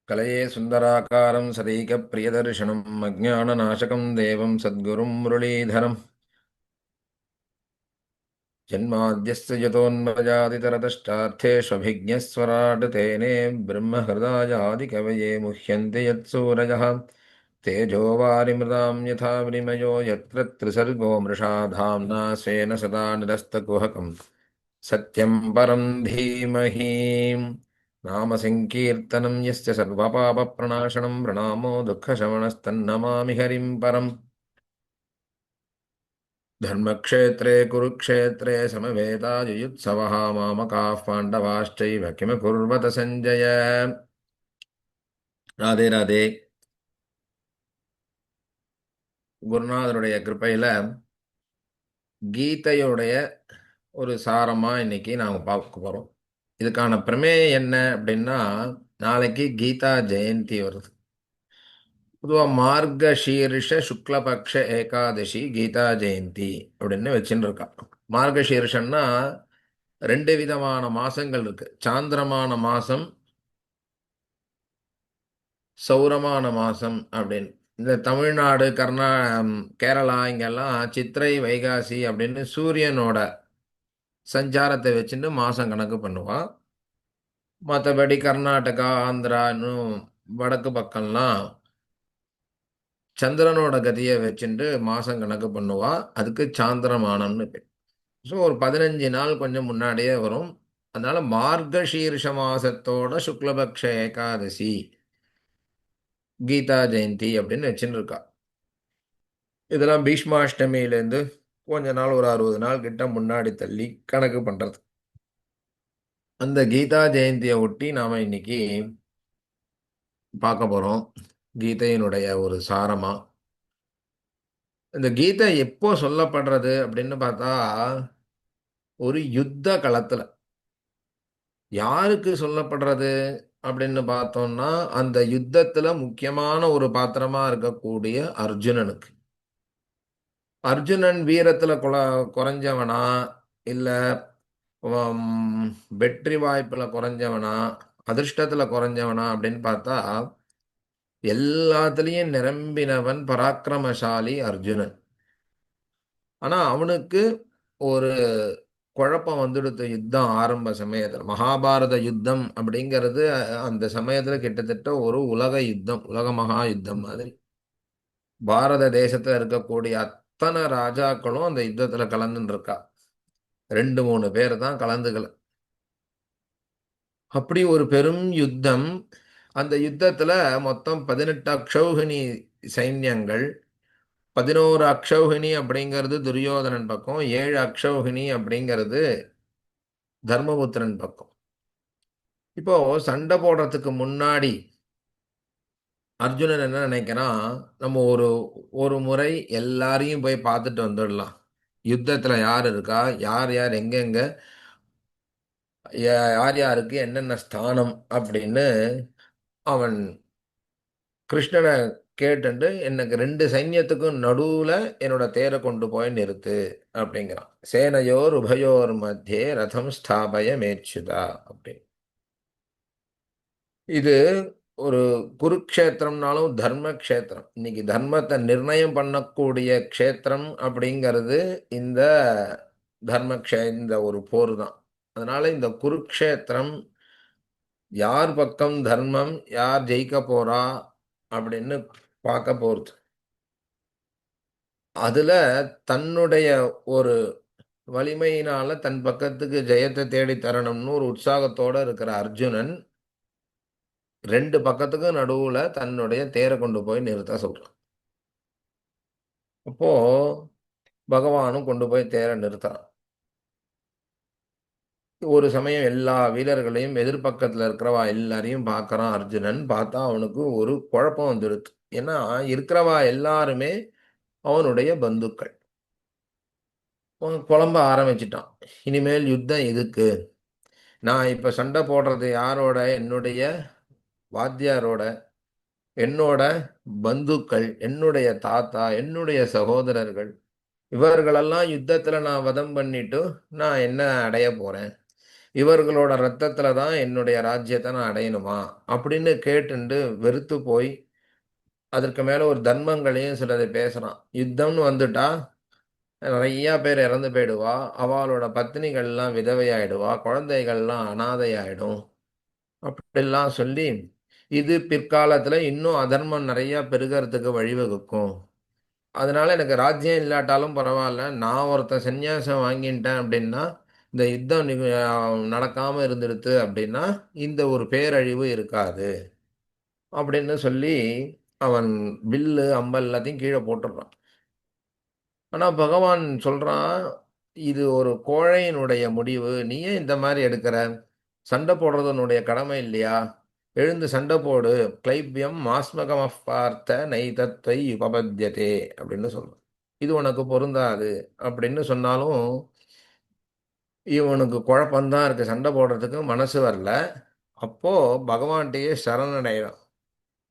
कलये सुन्दराकारं सदैकप्रियदर्शनम् अज्ञाननाशकं देवं सद्गुरुं मुरलीधरम् जन्माद्यस्य यतोन्मजादितरतश्चार्थेष्वभिज्ञस्वराट् तेने ब्रह्महृदायादिकवये मुह्यन्ति यत्सूरयः तेजो वारिमृतां यथा विनिमयो यत्र त्रिसर्गो मृषा धाम्ना स्वेन सदा निरस्तकुहकम् सत्यं परं धीमहि नाम संकीर्तनं यस्य सर्वपापप्रणाशनं प्रणामो दुःखशमनस्तन्नमामि हरिं परम् धर्मक्षेत्रे कुरुक्षेत्रे समवेतायुयुत्सवः मामकाः पाण्डवाश्चैव किमकुर्वत सञ्जय ராதே ராதே குருநாதருடைய கிருப்பையில கீதையுடைய ஒரு சாரமா இன்னைக்கு நாம பார்க்க போறோம். இதுக்கான பிரமேயம் என்ன அப்படின்னா, நாளைக்கு கீதா ஜெயந்தி வருது. பொதுவாக மார்கசீர்ஷ சுக்லபக்ஷ ஏகாதசி கீதா ஜெயந்தி அப்படின்னு வச்சுன்னு இருக்கா. மார்கசீர்ஷன்னா ரெண்டு விதமான மாசங்கள் இருக்கு. சாந்திரமான மாசம், சௌரமான மாசம் அப்படின்னு. இந்த தமிழ்நாடு, கேரளா இங்கெல்லாம் சித்திரை வைகாசி அப்படின்னு சூரியனோட சஞ்சாரத்தை வச்சுட்டு மாசம் கணக்கு பண்ணுவா. மற்றபடி கர்நாடகா, ஆந்திரா, இன்னும் வடக்கு பக்கம்லாம் சந்திரனோட கதியை வச்சுட்டு மாசம் கணக்கு பண்ணுவா. அதுக்கு சாந்திரமானம்னு பேர். ஸோ ஒரு 15 நாள் கொஞ்சம் முன்னாடியே வரும். அதனால மார்கசீர்ஷ மாசத்தோட சுக்லபக்ஷ ஏகாதசி கீதா ஜெயந்தி அப்படின்னு வச்சுன்னு இருக்கா. இதெல்லாம் பீஷ்மாஷ்டமியிலேருந்து கொஞ்ச நாள், ஒரு 60 நாள் கிட்ட முன்னாடி தள்ளி கணக்கு பண்றது. அந்த கீதா ஜெயந்தியை ஒட்டி நாம இன்னைக்கு பார்க்க போறோம். கீதையினுடைய ஒரு சாரமா இந்த கீதை எப்போ சொல்லப்படுறது அப்படின்னு பார்த்தா, ஒரு யுத்த களத்துல யாருக்கு சொல்லப்படுறது அப்படின்னு பார்த்தோம்னா, அந்த யுத்தத்துல முக்கியமான ஒரு பாத்திரமா இருக்கக்கூடிய அர்ஜுனனுக்கு. அர்ஜுனன் வீரத்துல குறைஞ்சவனா, இல்ல வெற்றி வாய்ப்புல குறைஞ்சவனா, அதிர்ஷ்டத்துல குறைஞ்சவனா அப்படின்னு பார்த்தா, எல்லாத்துலயும் நிரம்பினவன் பராக்கிரமசாலி அர்ஜுனன். ஆனா அவனுக்கு ஒரு குழப்பம் வந்துடுத்து. யுத்தம் ஆரம்ப சமயத்துல மகாபாரத யுத்தம் அப்படிங்கிறது அந்த சமயத்துல கிட்டத்தட்ட ஒரு உலக யுத்தம், உலக மகா யுத்தம் மாதிரி. பாரத தேசத்துல இருக்கக்கூடிய அத்தனை ராஜாக்களும் அந்த யுத்தத்துல கலந்துன்னு இருக்கா. 2-3 பேர் தான் கலந்துக்கல. அப்படி ஒரு பெரும் யுத்தம். அந்த யுத்தத்துல மொத்தம் 18 அக்ஷௌகிணி சைன்யங்கள். 11 அக்ஷௌகிணி அப்படிங்கிறது துரியோதனன் பக்கம், 7 அக்ஷௌகிணி அப்படிங்கிறது தர்மபுத்திரன் பக்கம். இப்போ சண்டை போடுறதுக்கு முன்னாடி அர்ஜுனன் என்ன நினைக்கிறான், நம்ம ஒரு ஒரு முறை எல்லாரையும் போய் பார்த்துட்டு வந்துடலாம். யுத்தத்துல யார் இருக்கா, யார் யார் எங்கெங்க, யார் யாருக்கு என்னென்ன ஸ்தானம் அப்படின்னு அவன் கிருஷ்ணனை கேட்டுண்டு, எனக்கு 2 சைன்யத்துக்கும் நடுவுல என்னோட தேரை கொண்டு போய் நிறுத்து அப்படிங்கிறான். சேனையோர் உபயோர் மத்தியே ரதம் ஸ்தாபய மேச்சுதா அப்படின்னு. இது ஒரு குருக்ஷேத்திரம்னாலும் தர்ம க்ஷேத்திரம். இன்னைக்கு தர்மத்தை நிர்ணயம் பண்ணக்கூடிய க்ஷேத்திரம் அப்படிங்கிறது இந்த இந்த ஒரு போர் தான். அதனால இந்த குருக்ஷேத்திரம் யார் பக்கம் தர்மம், யார் ஜெயிக்க போறா அப்படின்னு பார்க்க போறது. அதுல தன்னுடைய ஒரு வலிமையினால தன் பக்கத்துக்கு ஜெயத்தை தேடி தரணும்னு ஒரு உற்சாகத்தோட இருக்கிற அர்ஜுனன் 2 பக்கத்துக்கும் நடுவுல தன்னுடைய தேரை கொண்டு போய் நிறுத்த சொல்றான். அப்போ பகவானும் கொண்டு போய் தேரை நிறுத்துறான். ஒரு சமயம் எல்லா வீரர்களையும் எதிர்பக்கத்துல இருக்கிறவா எல்லாரையும் பார்க்கறான் அர்ஜுனன். பார்த்தா அவனுக்கு ஒரு குழப்பம் வந்துடுது. ஏன்னா இருக்கிறவா எல்லாருமே அவனுடைய பந்துக்கள். அவன் குழம்ப ஆரம்பிச்சிட்டான். இனிமேல் யுத்தம் எதுக்கு? நான் இப்ப சண்டை போடுறது யாரோட? என்னுடைய வாத்தியாரோட, என்னோட பந்துக்கள், என்னுடைய தாத்தா, என்னுடைய சகோதரர்கள். இவர்களெல்லாம் யுத்தத்துல நான் வதம் பண்ணிட்டு நான் என்ன அடைய போறேன்? இவர்களோட ரத்தத்துல தான் என்னுடைய ராஜ்யத்தை நான் அடையணுமா அப்படின்னு கேட்டுண்டு வெறுத்து போய் அதற்கு மேல ஒரு தர்மங்களையும் சிலதை பேசுறான். யுத்தம்னு வந்துட்டா நிறைய பேர் இறந்து போயிடுவா. அவளோட பத்தினிகள்லாம் விதவையாயிடுவா. குழந்தைகள்லாம் அனாதையாயிடும். அப்படிலாம் சொல்லி இது பிற்காலத்துல இன்னும் அதர்மம் நிறைய பெருகறதுக்கு வழிவகுக்கும். அதனால எனக்கு ராஜ்யம் இல்லாட்டாலும் பரவாயில்ல. நான் ஒருத்தன் சந்நியாசம் வாங்கிட்டேன் அப்படின்னா இந்த யுத்தம் நடக்காம இருந்துடுத்து அப்படின்னா இந்த ஒரு பேரழிவு இருக்காது அப்படின்னு சொல்லி அவன் வில்லு அம்பல் எல்லாத்தையும் கீழே போட்டுடுறான். ஆனா பகவான் சொல்றான், இது ஒரு கோழையினுடைய முடிவு. நீ ஏன் இந்த மாதிரி எடுக்கிற? சண்டை போடுறது உன்னுடைய கடமை இல்லையா? எழுந்து சண்டை போடு. கிளைபியம் மாஸ்மகம் பார்த்த நைதத்வை உபபத்யதே அப்படின்னு சொல்றான். இது உனக்கு பொருந்தாது அப்படின்னு சொன்னாலும் இவனுக்கு குழப்பம்தான் இருக்கு. சண்டை போடுறதுக்கு மனசு வரல. அப்போ பகவான்கிட்டயே சரணடைறான்.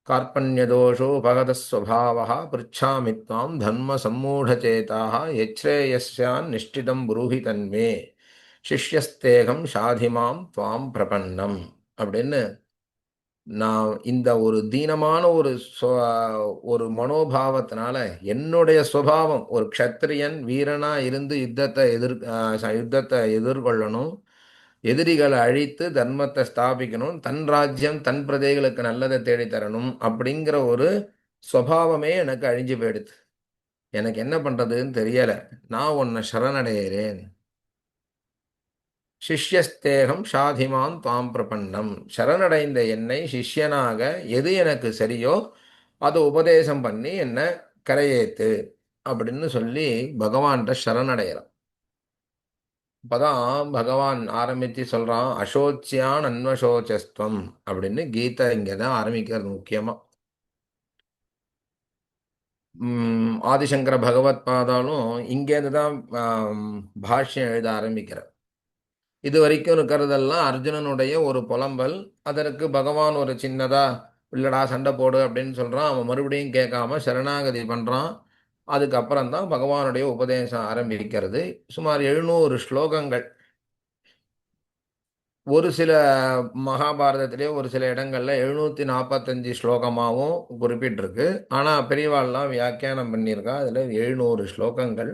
कार्पण्यदोषो भगतस्वभावः पृच्छामि त्वां धर्मसम्मूढचेताः यच्छ्रेयस्यान् निष्ठितं ब्रूहि तन्मे शिष्यस्तेऽहं शाधि मां त्वां प्रपन्नम् அப்படின்னு நான் இந்த ஒரு தீனமான ஒரு மனோபாவத்தினால என்னுடைய சுபாவம் ஒரு க்ஷத்திரியன் வீரனா இருந்து யுத்தத்தை எதிர்கொள்ளணும், எதிரிகளை அழித்து தர்மத்தை ஸ்தாபிக்கணும், தன் ராஜ்யம் தன் பிரஜைகளுக்கு நல்லதை தேடி தரணும் அப்படிங்கிற ஒரு சுபாவமே எனக்கு அழிஞ்சு போயிடுது. எனக்கு என்ன பண்றதுன்னு தெரியல. நான் உன்னை சரணடைகிறேன். சிஷ்யஸ்தேகம் ஷாதிமான் தாம் பிரபன்னம். சரணடைந்த என்னை சிஷ்யனாக எது எனக்கு சரியோ அதை உபதேசம் பண்ணி என்ன கரையேத்து அப்படின்னு சொல்லி பகவான்கிட்ட சரணடைகிறான். அப்பதான் பகவான் ஆரம்பித்து சொல்றான், அசோச்சியான் அன்வசோச்சஸ்துவம் அப்படின்னு. கீதை இங்கதான் ஆரம்பிக்கிறது முக்கியமா. ஆதிசங்கர பகவத் பாதாலும் இங்கேருந்து தான் பாஷ்யம் எழுத ஆரம்பிக்கிறார். இது வரைக்கும் இருக்கிறதெல்லாம் அர்ஜுனனுடைய ஒரு புலம்பல். அதற்கு பகவான் ஒரு சின்னதா இல்லடா சண்டை போடு அப்படின்னு சொல்றான். அவன் மறுபடியும் கேட்காம சரணாகதி பண்றான். அதுக்கப்புறம் தான் பகவானுடைய உபதேசம் ஆரம்பிக்கிறது. சுமார் 700 ஸ்லோகங்கள். ஒரு சில மகாபாரதத்திலே ஒரு சில இடங்கள்ல 745 ஸ்லோகமாகவும் குறிப்பிட்டிருக்கு. ஆனா பெரியவாள்லாம் வியாக்கியானம் பண்ணியிருக்கா. அதுல 700 ஸ்லோகங்கள்.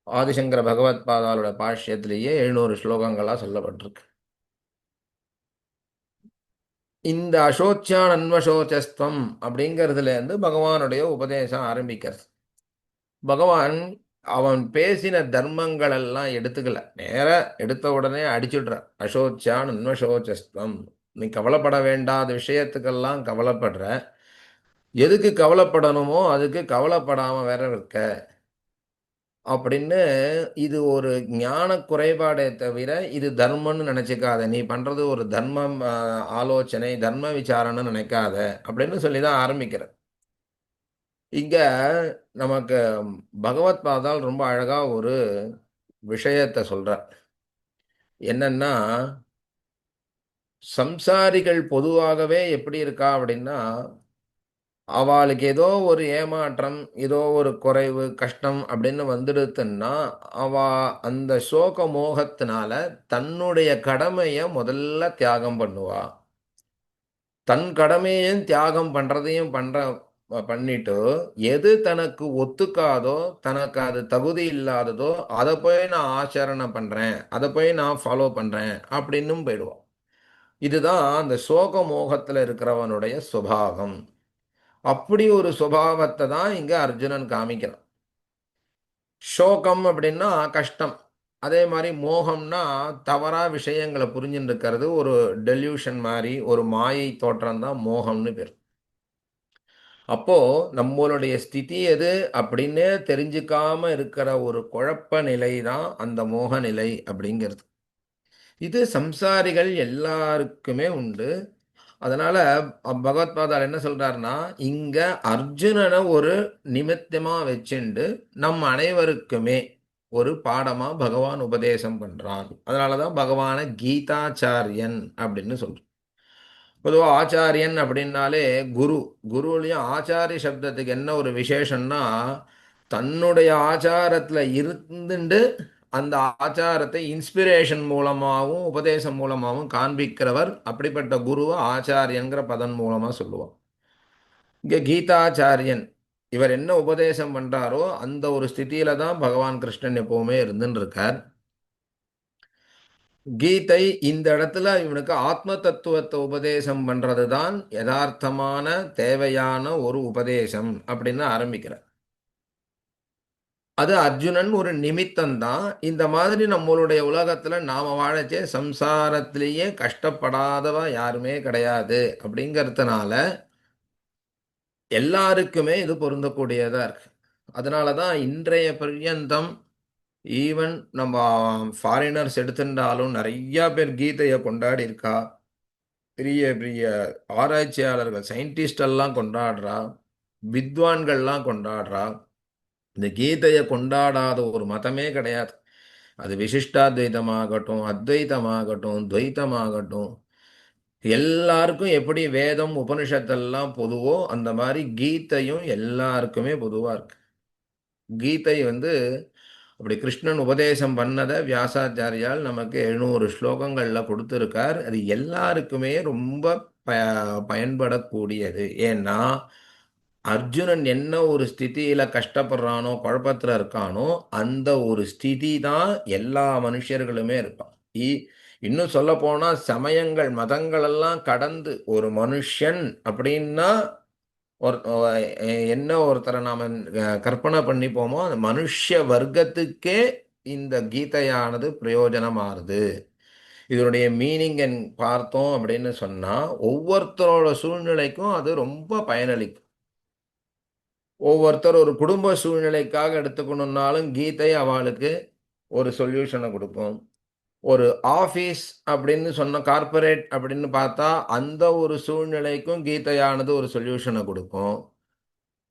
ஆதிசங்கர பகவத் பாதாளோட பாஷ்யத்திலேயே 700 ஸ்லோகங்களா சொல்லப்பட்டிருக்கு. இந்த அசோச்சான் அன்வசோச்சஸ்துவம் அப்படிங்கிறதுல இருந்து பகவானுடைய உபதேசம் ஆரம்பிக்கிறது. பகவான் அவன் பேசின தர்மங்கள் எல்லாம் எடுத்துக்கல. நேர எடுத்த உடனே அடிச்சுடுற. அசோச்சான் அன்வசோச்சஸ்துவம். நீ கவலைப்பட வேண்டாத விஷயத்துக்கெல்லாம் கவலைப்படுற. எதுக்கு கவலைப்படணுமோ அதுக்கு கவலைப்படாம வேற இருக்க அப்படின்னு. இது ஒரு ஞான குறைபாடே தவிர இது தர்மம்னு நினைச்சுக்காத. நீ பண்றது ஒரு தர்மம் ஆலோசனை தர்ம விசாரம்னு நினைக்காத அப்படின்னு சொல்லிதான் ஆரம்பிக்கிற. இங்க நமக்கு பகவத் பாதால் ரொம்ப அழகா ஒரு விஷயத்தை சொல்றார். என்னன்னா சம்சாரிகள் பொதுவாகவே எப்படி இருக்கா அப்படின்னா அவளுக்கு ஏதோ ஒரு ஏமாற்றம், ஏதோ ஒரு குறைவு, கஷ்டம் அப்படின்னு வந்துடுத்துன்னா, அவ அந்த சோக மோகத்தினால தன்னுடைய கடமைய முதல்ல தியாகம் பண்ணுவா. தன் கடமையும் தியாகம் பண்றதையும் பண்ணிட்டு, எது தனக்கு ஒத்துக்காதோ, தனக்கு அது தகுதி இல்லாததோ, அதை போய் நான் ஆச்சரணை பண்றேன், அதை போய் நான் ஃபாலோ பண்றேன் அப்படின்னும் போயிடுவோம். இதுதான் அந்த சோக மோகத்துல இருக்கிறவனுடைய சுபாவம். அப்படி ஒரு சுபாவத்தை தான் இங்க அர்ஜுனன் காமிக்கிறான். சோகம் அப்படின்னா கஷ்டம். அதே மாதிரி மோகம்னா தவறா விஷயங்களை புரிஞ்சுட்டு இருக்கிறது. ஒரு டெல்யூஷன் மாதிரி ஒரு மாயை தோற்றம் தான் மோகம்னு பேர். அப்போ நம்மளுடைய ஸ்திதி எது அப்படின்னு தெரிஞ்சுக்காம இருக்கிற ஒரு குழப்ப நிலை தான் அந்த மோக நிலை அப்படிங்கிறது. இது சம்சாரிகள் எல்லாருக்குமே உண்டு. அதனால பகவத்பாதால் என்ன சொல்றாருன்னா இங்க அர்ஜுனனை ஒரு நிமித்தமா வச்சுண்டு நம் அனைவருக்குமே ஒரு பாடமா பகவான் உபதேசம் பண்றான். அதனாலதான் பகவான கீதாச்சாரியன் அப்படின்னு சொல்றோம். பொதுவாக ஆச்சாரியன் அப்படின்னாலே குரு. குருலையும் ஆச்சாரிய சப்தத்துக்கு என்ன ஒரு விசேஷம்னா தன்னுடைய ஆச்சாரத்துல இருந்துட்டு அந்த ஆச்சாரத்தை இன்ஸ்பிரேஷன் மூலமாகவும் உபதேசம் மூலமாகவும் காண்பிக்கிறவர். அப்படிப்பட்ட குருவை ஆச்சாரியங்கிற பதன் மூலமா சொல்லுவோம். இங்க கீதாச்சாரியன் இவர் என்ன உபதேசம் பண்றாரோ அந்த ஒரு ஸ்திதியில தான் பகவான் கிருஷ்ணன் எப்பவுமே இருந்துன்னு இருக்கார். கீதை இந்த இடத்துல இவனுக்கு ஆத்ம தத்துவத்தை உபதேசம் பண்றதுதான் யதார்த்தமான தேவையான ஒரு உபதேசம் அப்படின்னு ஆரம்பிக்கிறார். அது அர்ஜுனன் ஒரு நிமித்தம் தான். இந்த மாதிரி நம்மளுடைய உலகத்துல நாம வாழச்சே சம்சாரத்திலேயே கஷ்டப்படாதவ யாருமே கிடையாது அப்படிங்கறதுனால எல்லாருக்குமே இது பொருந்தக்கூடியதா இருக்கு. அதனாலதான் இன்றைய பர்யந்தம் ஈவன் நம்ம ஃபாரினர்ஸ் எடுத்துட்டாலும் நிறைய பேர் கீதையை கொண்டாடி இருக்கா. பெரிய பெரிய ஆராய்ச்சியாளர்கள் சயின்டிஸ்ட் எல்லாம் கொண்டாடுறா, வித்வான்கள்லாம் கொண்டாடுறா. இந்த கீதையை கொண்டாடாத ஒரு மதமே கிடையாது. அது விசிஷ்டாத்வைதமாகட்டும், அத்வைதமாகட்டும், துவைத்தமாகட்டும், எல்லாருக்கும் எப்படி வேதம் உபனிஷத்தெல்லாம் பொதுவோ அந்த மாதிரி கீதையும் எல்லாருக்குமே பொதுவா இருக்கு. கீதை வந்து அப்படி கிருஷ்ணன் உபதேசம் பண்ணதை வியாசாச்சாரியால் நமக்கு 700 ஸ்லோகங்கள்ல கொடுத்துருக்கார். அது எல்லாருக்குமே ரொம்ப பயன்படக்கூடியது. ஏன்னா அர்ஜுனன் என்ன ஒரு ஸ்திதியில கஷ்டப்படுறானோ குழப்பத்துல இருக்கானோ அந்த ஒரு ஸ்திதி தான் எல்லா மனுஷர்களுமே இருப்பான். இன்னும் சொல்ல போனா சமயங்கள் மதங்கள் எல்லாம் கடந்து ஒரு மனுஷன் அப்படின்னா ஒரு என்ன ஒருத்தரை நாம கற்பனை பண்ணிப்போமோ அந்த மனுஷ வர்க்கத்துக்கே இந்த கீதையானது பிரயோஜனமாகுது. இதனுடைய மீனிங் பார்த்தோம் அப்படின்னு சொன்னா ஒவ்வொருத்தரோட சூழ்நிலைக்கும் அது ரொம்ப பயனளிக்கும். ஒவ்வொருத்தர் ஒரு குடும்ப சூழ்நிலைக்காக எடுத்துக்கணும்னாலும் கீதை அவளுக்கு ஒரு சொல்யூஷனை கொடுக்கும். ஒரு ஆபீஸ் அப்படின்னு சொன்ன கார்ப்பரேட் அப்படின்னு பார்த்தா அந்த ஒரு சூழ்நிலைக்கும் கீதையானது ஒரு சொல்யூஷனை கொடுக்கும்.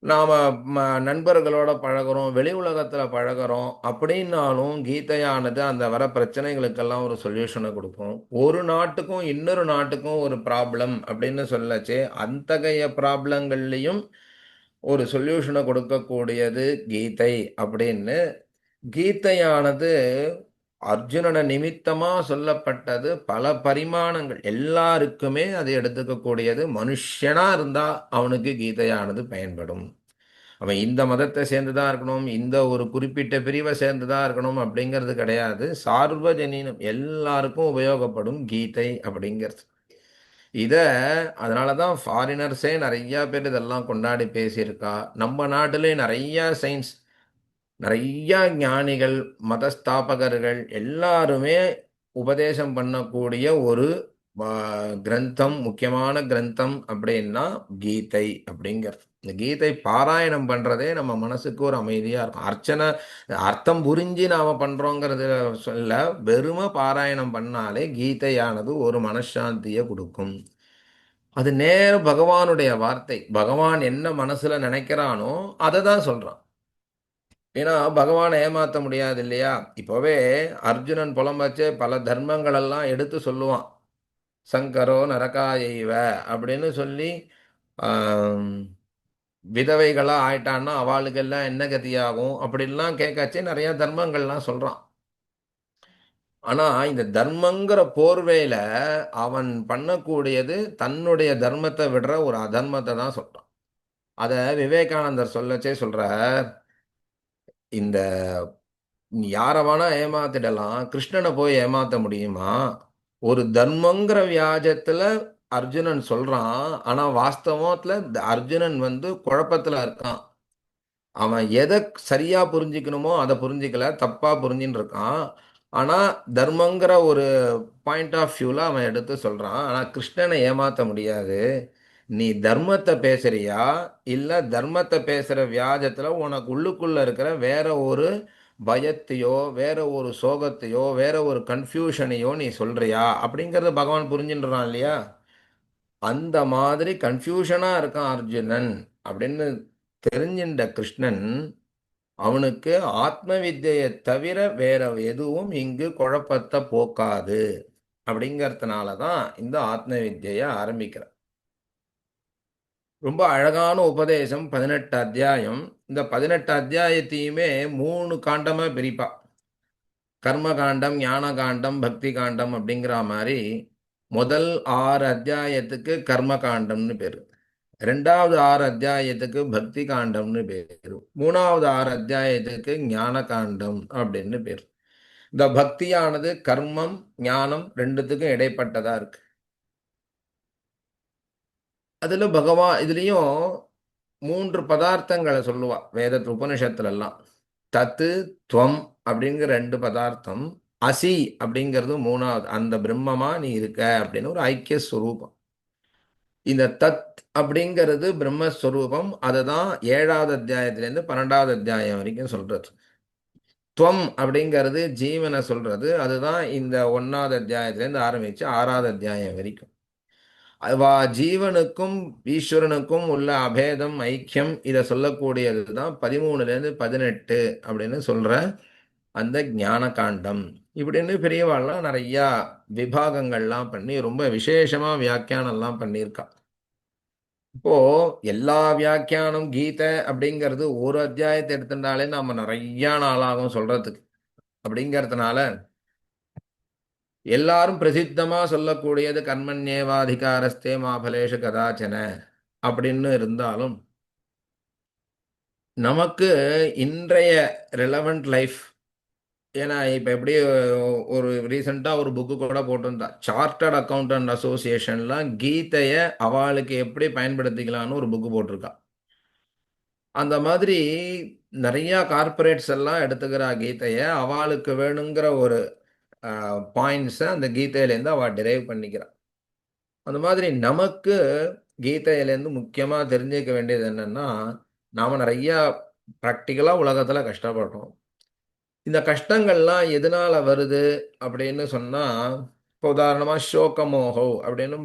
நாம நண்பர்களோட பழகுறோம், வெளி உலகத்துல பழகுறோம் அப்படின்னாலும் கீதையானது அந்த வர பிரச்சனைகளுக்கெல்லாம் ஒரு சொல்யூஷனை கொடுக்கும். ஒரு நாட்டுக்கும் இன்னொரு நாட்டுக்கும் ஒரு ப்ராப்ளம் அப்படின்னு சொல்லச்சே அத்தகைய ப்ராப்ளங்கள்லையும் ஒரு சொல்யூஷனை கொடுக்கக்கூடியது கீதை அப்படின்னு. கீதையானது அர்ஜுனன நிமித்தமா சொல்லப்பட்டது. பல பரிமாணங்கள் எல்லாருக்குமே அது எடுத்துக்கக்கூடியது. மனுஷனா இருந்தா அவனுக்கு கீதையானது பயன்படும். அவன் இந்த மதத்தை சேர்ந்துதான் இருக்கணும், இந்த ஒரு குறிப்பிட்ட பிரிவை சேர்ந்துதான் இருக்கணும் அப்படிங்கிறது கிடையாது. சார்வஜனீனம் எல்லாருக்கும் உபயோகப்படும் கீதை அப்படிங்கிறது. இத அதனாலதான் ஃபாரினர்ஸே நிறைய பேர் இதெல்லாம் கொண்டாடி பேசியிருக்கா. நம்ம நாட்டிலே நிறைய சயின்ஸ், நிறைய ஞானிகள், மதஸ்தாபகர்கள் எல்லாருமே உபதேசம் பண்ணக்கூடிய ஒரு கிரந்தம், முக்கியமான கிரந்தம் அப்படின்னா கீதை அப்படிங்கிறது. இந்த கீதை பாராயணம் பண்றதே நம்ம மனசுக்கு ஒரு அமைதியா இருக்கும். அர்ச்சனை அர்த்தம் புரிஞ்சு நாம பண்றோங்கிறது சொல்ல, வெறும பாராயணம் பண்ணாலே கீதையானது ஒரு மனசாந்தியை கொடுக்கும். அது நேர பகவானுடைய வார்த்தை. பகவான் என்ன மனசுல நினைக்கிறானோ அதை தான் சொல்றான். ஏன்னா பகவானை ஏமாத்த முடியாது இல்லையா? இப்போவே அர்ஜுனன் புலம்பச்சே பல தர்மங்கள் எல்லாம் எடுத்து சொல்லுவான். சங்கரோ நரகாயைவ அப்படின்னு சொல்லி ஆம், விதவைகளா ஆயிட்டான்னா அவளுக்கெல்லாம் என்ன கதியாகும் அப்படின்லாம் கேட்காச்சே நிறைய தர்மங்கள்லாம் சொல்றான். ஆனா இந்த தர்மங்கிற போர்வையில அவன் பண்ணக்கூடியது தன்னுடைய தர்மத்தை விடுற ஒரு அதர்மத்தை தான் சொல்றான். அத விவேகானந்தர் சொல்லச்சே சொல்றார். இந்த நீ யார வேணா ஏமாத்திடலாம். கிருஷ்ணனை போய் ஏமாத்த முடியுமா? ஒரு தர்மங்கிற வியாஜத்துல அர்ஜுனன் சொல்றான். ஆனா வாஸ்தவத்துல அர்ஜுனன் வந்து குழப்பத்துல இருக்கான். அவன் எதை சரியா புரிஞ்சுக்கணுமோ அதை புரிஞ்சுக்கல, தப்பா புரிஞ்சுன்னு இருக்கான். ஆனா தர்மங்கிற ஒரு பாயிண்ட் ஆஃப் வியூல அவன் எடுத்து சொல்றான். ஆனா கிருஷ்ணனை ஏமாத்த முடியாது. நீ தர்மத்தை பேசுறியா இல்ல தர்மத்தை பேசுற வியாஜத்துல உனக்கு உள்ளுக்குள்ள இருக்கிற வேற ஒரு பயத்தையோ வேற ஒரு சோகத்தையோ வேற ஒரு கன்ஃபியூஷனையோ நீ சொல்றியா அப்படிங்கறத பகவான் புரிஞ்சுன்றான் இல்லையா? அந்த மாதிரி கன்ஃபியூஷனா இருக்கான் அர்ஜுனன் அப்படின்னு தெரிஞ்சின்ற கிருஷ்ணன் அவனுக்கு ஆத்ம வித்யை தவிர வேற எதுவும் இங்கு குழப்பத்தை போக்காது அப்படிங்கறதுனால தான் இந்த ஆத்ம வித்யை ஆரம்பிக்கிறார். ரொம்ப அழகான உபதேசம். 18 அத்தியாயம். இந்த 18 அத்தியாயத்தையுமே 3 காண்டமா பிரிப்பா. கர்ம காண்டம், ஞான காண்டம், பக்தி காண்டம் அப்படிங்கிற மாதிரி முதல் 6 அத்தியாயத்துக்கு கர்ம காண்டம்னு பேரு. 2வது 6 அத்தியாயத்துக்கு பக்தி காண்டம்னு பேரு. 3வது 6 அத்தியாயத்துக்கு ஞான காண்டம் அப்படின்னு பேரு. இந்த பக்தியானது கர்மம், ஞானம் 2த்துக்கும் இடைப்பட்டதா இருக்கு. அதுல பகவான் இதுலயும் 3 பதார்த்தங்களை சொல்லுவா வேதத்து உபனிஷத்துல எல்லாம். தத்து, துவம் அப்படிங்கிற 2 பதார்த்தம். அசி அப்படிங்கிறது 3வது. அந்த பிரம்மமா நீ இருக்க அப்படின்னு ஒரு ஐக்கிய ஸ்வரூபம். இந்த தத் அப்படிங்கிறது பிரம்மஸ்வரூபம். அதுதான் 7வது அத்தியாயத்திலேருந்து 12வது அத்தியாயம் வரைக்கும் சொல்றது. துவம் அப்படிங்கிறது ஜீவனை சொல்றது. அதுதான் இந்த 1வது அத்தியாயத்திலேருந்து ஆரம்பிச்சு 6வது அத்தியாயம் வரைக்கும். ஜீவனுக்கும் ஈஸ்வரனுக்கும் உள்ள அபேதம், ஐக்கியம் இதை சொல்லக்கூடியது தான் 13லேருந்து 18 அப்படின்னு சொல்ற அந்த ஞான காண்டம். இப்படின்னு பெரியவாள்லாம் நிறைய விபாகங்கள்லாம் பண்ணி ரொம்ப விசேஷமா வியாக்கியானம்லாம் பண்ணியிருக்கா. இப்போ எல்லா வியாக்கியானம் கீதை அப்படிங்கிறது ஒரு அத்தியாயத்தை எடுத்துட்டாலே நம்ம நிறைய நாளாகும் சொல்றதுக்கு. அப்படிங்கிறதுனால எல்லாரும் பிரசித்தமா சொல்லக்கூடியது கர்மண்யேவாதிகாரஸ்தே மா பலேஷு கதாச்சன அப்படின்னு இருந்தாலும் நமக்கு இன்றைய ரிலவெண்ட் லைஃப், ஏன்னா இப்ப எப்படி ஒரு ரீசெண்டா ஒரு புக்கு கூட போட்டிருந்தா, சார்ட்டர்ட் அக்கௌண்டன்ட் அசோசியேஷன்லாம் கீதைய அவளுக்கு எப்படி பயன்படுத்திக்கலாம்னு ஒரு புக்கு போட்டிருக்கா. அந்த மாதிரி நிறைய கார்ப்பரேட்ஸ் எல்லாம் எடுத்துக்கிறா கீதைய. அவளுக்கு வேணுங்கிற ஒரு பாயிண்ட்ஸை அந்த கீதையிலேருந்து அவள் டிரைவ் பண்ணிக்கிறான். அந்த மாதிரி நமக்கு கீதையிலேருந்து முக்கியமாக தெரிஞ்சுக்க வேண்டியது என்னன்னா, நாம் நிறைய ப்ராக்டிக்கலாக உலகத்தில் கஷ்டப்படுறோம். இந்த கஷ்டங்கள்லாம் எதனால வருது அப்படின்னு சொன்னால், இப்போ உதாரணமாக சோகமோகோ அப்படின்னு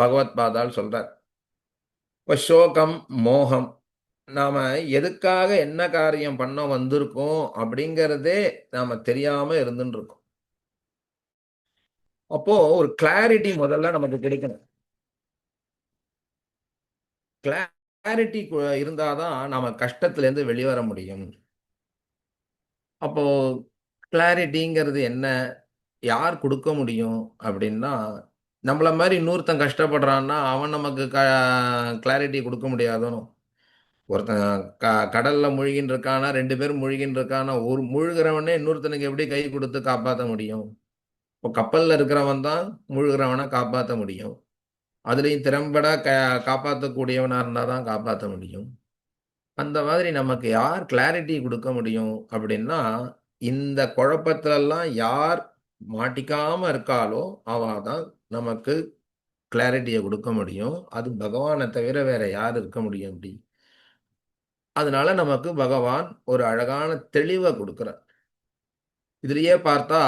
பகவத் பாதால் சொல்கிறார். இப்போ சோகம், மோகம், நாம எதுக்காக என்ன காரியம் பண்ண வந்திருக்கோம் அப்படிங்கிறதே நாம தெரியாம இருந்துட்டு இருக்கோம். அப்போ ஒரு கிளாரிட்டி முதல்ல நமக்கு கிடைக்கணும். கிளாரிட்டி இருந்தாதான் நாம கஷ்டத்துல இருந்து வெளிவர முடியும். அப்போ கிளாரிட்டிங்கிறது என்ன, யார் கொடுக்க முடியும் அப்படின்னா, நம்மள மாதிரி இன்னொருத்தன் கஷ்டப்படுறான்னா அவன் நமக்கு கிளாரிட்டி கொடுக்க முடியாதோ. ஒருத்தன் கடல்ல முழுகின்னு இருக்கானா, 2 பேரும் முழுகின்னு இருக்கானா, ஒரு முழுகிறவனே இன்னொருத்தனுக்கு எப்படி கை கொடுத்து காப்பாற்ற முடியும்? இப்போ கப்பல்ல இருக்கிறவன் தான் முழுகிறவனை காப்பாற்ற முடியும். அதுலேயும் திறம்பட காப்பாற்றக்கூடியவனா இருந்தால் தான் காப்பாற்ற முடியும். அந்த மாதிரி நமக்கு யார் கிளாரிட்டி கொடுக்க முடியும் அப்படின்னா, இந்த குழப்பத்திலெல்லாம் யார் மாட்டிக்காம இருக்காளோ அவ தான் நமக்கு கிளாரிட்டியை கொடுக்க முடியும். அது பகவானை தவிர வேற யார் இருக்க முடியும் அப்படி. அதனால நமக்கு பகவான் ஒரு அழகான தெளிவை கொடுக்கிறார். இதுலயே பார்த்தா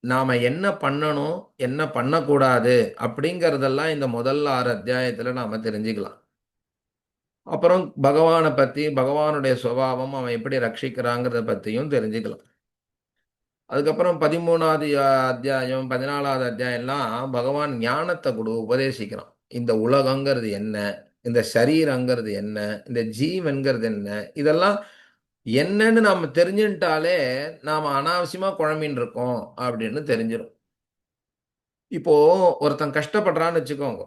நாம என்ன பண்ணணும், என்ன பண்ணக்கூடாது அப்படிங்கிறதெல்லாம் இந்த முதல் 6 அத்தியாயத்துல நாம தெரிஞ்சுக்கலாம். அப்புறம் பகவானை பத்தி, பகவானுடைய சுபாவம், அவன் எப்படி ரட்சிக்கிறாங்கிறத பத்தியும் தெரிஞ்சுக்கலாம். அதுக்கப்புறம் 13வது அத்தியாயம், 14வது அத்தியாயம்லாம் பகவான் ஞானத்தை உபதேசிக்கிறான். இந்த உலகங்கிறது என்ன, இந்த சரீரங்கிறது என்ன, இந்த ஜீவன்கிறது என்ன, இதெல்லாம் என்னன்னு நாம தெரிஞ்சுட்டாலே நாம அனாவசியமா குழம்பின்னு இருக்கோம் அப்படின்னு தெரிஞ்சிடும். இப்போ ஒருத்தன் கஷ்டப்படுறான்னு வச்சுக்கோங்க.